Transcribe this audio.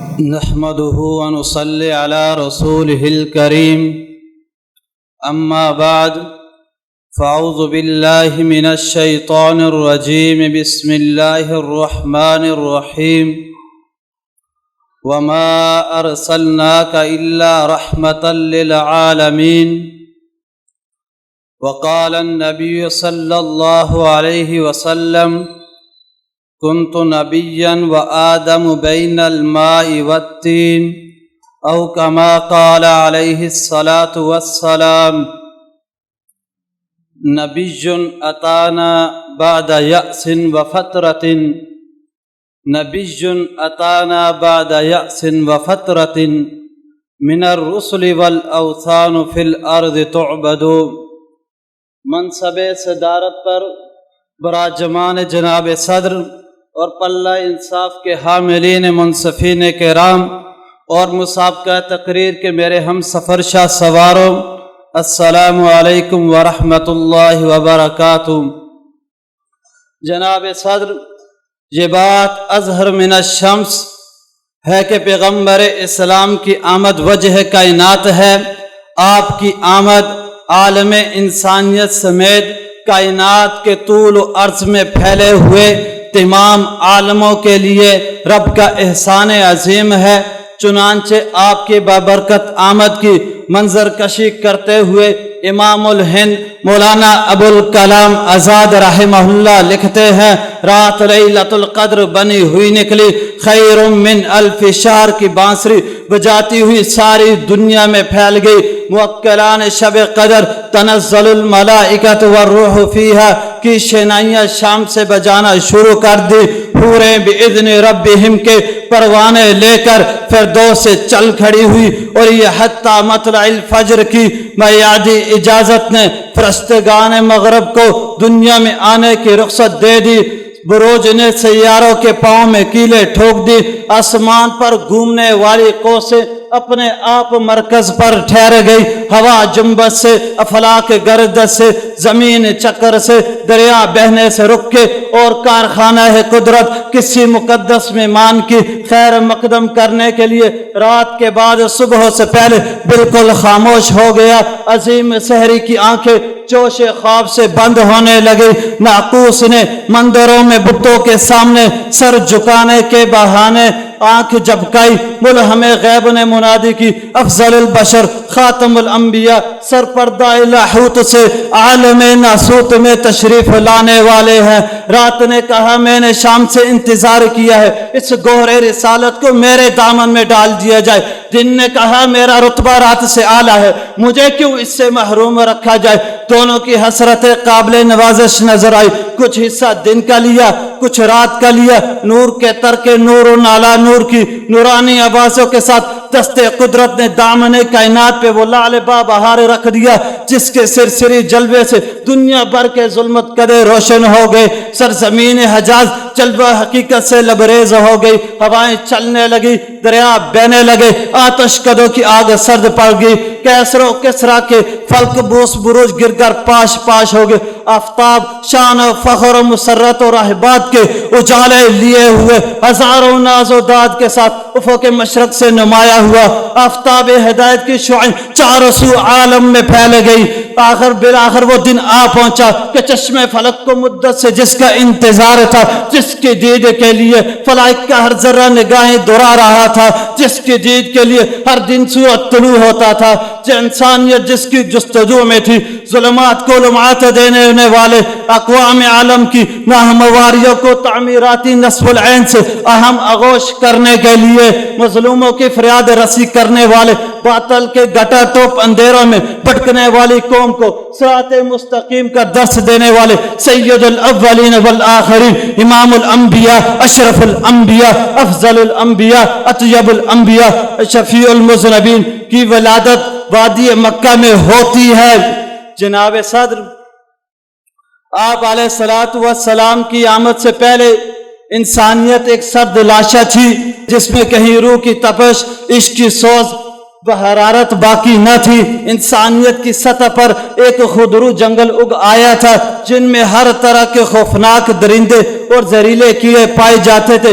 نحمده ونصلي على رسوله الكريم أما بعد فأعوذ بالله من الشيطان الرجيم بسم الله الرحمن الرحيم وما أرسلناك إلا رحمة للعالمين وقال النبي صلى الله عليه وسلم كنت نبيا وآدم بين الماء والطين أو كما قال عليه الصلاة والسلام نبي أتانا بعد يأس وفترة نبي أتانا بعد يأس وفترة من الرسل والأوثان في الأرض تعبد۔ منصب صدارت پر براجمان جناب صدر اور پلہ انصاف کے حاملین منصفین کرام اور مسابقہ تقریر کے میرے ہم سفر شاہ سواروں، السلام علیکم ورحمۃ اللہ وبرکاتہ۔ جناب صدر، یہ بات اظہر من الشمس ہے کہ پیغمبر اسلام کی آمد وجہ کائنات ہے۔ آپ کی آمد عالم انسانیت سمیت کائنات کے طول و عرض میں پھیلے ہوئے تمام عالموں کے لیے رب کا احسان عظیم ہے۔ چنانچہ آپ کی بابرکت آمد کی منظر کشی کرتے ہوئے امام الہند مولانا ابو الکلام آزاد رحمہ اللہ لکھتے ہیں، رات لیلۃ القدر بنی ہوئی نکلی، خیر من الف شہر کی بانسری بجاتی ہوئی ساری دنیا میں پھیل گئی۔ موکلان شب قدر تنزل الملائکۃ والروح فیہا کی شنائیاں شام سے بجانا شروع کر دی۔ حوریں باذن ربہم کے پروانے لے کر فردوس سے چل کھڑی ہوئی، اور یہ حتی مطلع الفجر کی میعادی اجازت نے فرشتگان مغرب کو دنیا میں آنے کی رخصت دے دی۔ بروج نے سیاروں کے پاؤں میں کیلیں ٹھوک دی۔ آسمان پر گھومنے والی قوسیں اپنے آپ مرکز پر ٹھہر گئی۔ ہوا جنبت سے، افلاک گردش سے، زمین چکر سے، دریا بہنے سے رک کے، اور کارخانہ ہے قدرت کسی مقدس مہمان کی خیر مقدم کرنے کے لیے رات کے بعد صبح سے پہلے بالکل خاموش ہو گیا۔ عظیم سحری کی آنکھیں جوش خواب سے بند ہونے لگی۔ ناقوس نے مندروں میں بتوں کے سامنے سر جھکانے کے بہانے آنکھ جھپکائی۔ ملہم غیب نے منادی کی، افضل البشر خاتم الانبیاء سرپردہ لاہوت سے عالم ناسوت میں تشریف لانے والے ہیں۔ رات نے کہا، میں نے شام سے انتظار کیا ہے، اس گوہر رسالت کو میرے دامن میں ڈال دیا جائے۔ دن نے کہا، میرا رتبہ رات سے اعلیٰ ہے، مجھے کیوں اس سے محروم رکھا جائے۔ دونوں کی حسرت قابل نوازش نظر آئی۔ کچھ حصہ دن کا لیا، کچھ رات کا لیا۔ نور کے ترک نور و نالا نور کی نورانی آوازوں کے ساتھ دست قدرت نے دامن کائنات پہ وہ لعل بہار رکھ دیا، جس کے سرسری جلوے سے دنیا بھر کے ظلمت کدے روشن ہو گئے۔ سرزمین حجاز جلوہ حقیقت سے لبریز ہو گئی۔ ہوائیں چلنے لگی، دریا بہنے لگے، آتش کدوں کی آگ سرد پڑ گئی۔ کیسر و کسرا کے فلک بوس بروج گر کر پاش پاش ہو گئے۔ آفتاب شان و فخر و مسرت و رہبات کے اجالے لیے ہوئے ہزاروں ناز و داد کے ساتھ افق مشرق سے نمایاں ہوا۔ آفتاب ہدایت کی شعاع چاروں سو عالم میں پھیل گئی۔ آخر بالآخر وہ دن آ پہنچا کہ چشم فلک کو مدت سے جس کا انتظار تھا، جس کی دید کے لیے فلک کا ہر ذرہ نگاہیں دہرا رہا تھا، جس کی دید کے لیے ہر دن سورج طلوع ہوتا تھا، جو انسانیت جس کی جستجو میں تھی، ظلمات کو لمعات دینے والے اقوام عالم کی ناہمواریوں کو تعمیراتی نصب العین سے اہم آغوش کرنے کے لیے، مظلوموں کی فریاد رسی کرنے والے، باطل کے گٹا ٹوپ اندھیروں میں بھٹکنے والی قوم کو صراط مستقیم کا درس دینے والے سید الاولین والآخرین، امام الانبیاء، اشرف الانبیاء، افضل الانبیاء، اطیب الانبیاء، شفیع المذنبین کی ولادت وادی مکہ میں ہوتی ہے۔ جناب صدر، آپ علیہ الصلوۃ والسلام کی آمد سے پہلے انسانیت ایک سرد لاشا تھی، جس میں کہیں روح کی تپش، عشق کی سوز و حرارت باقی نہ تھی۔ انسانیت کی سطح پر ایک خودرو جنگل اگ آیا تھا، جن میں ہر طرح کے خوفناک درندے اور زہریلے کیڑے پائے جاتے تھے،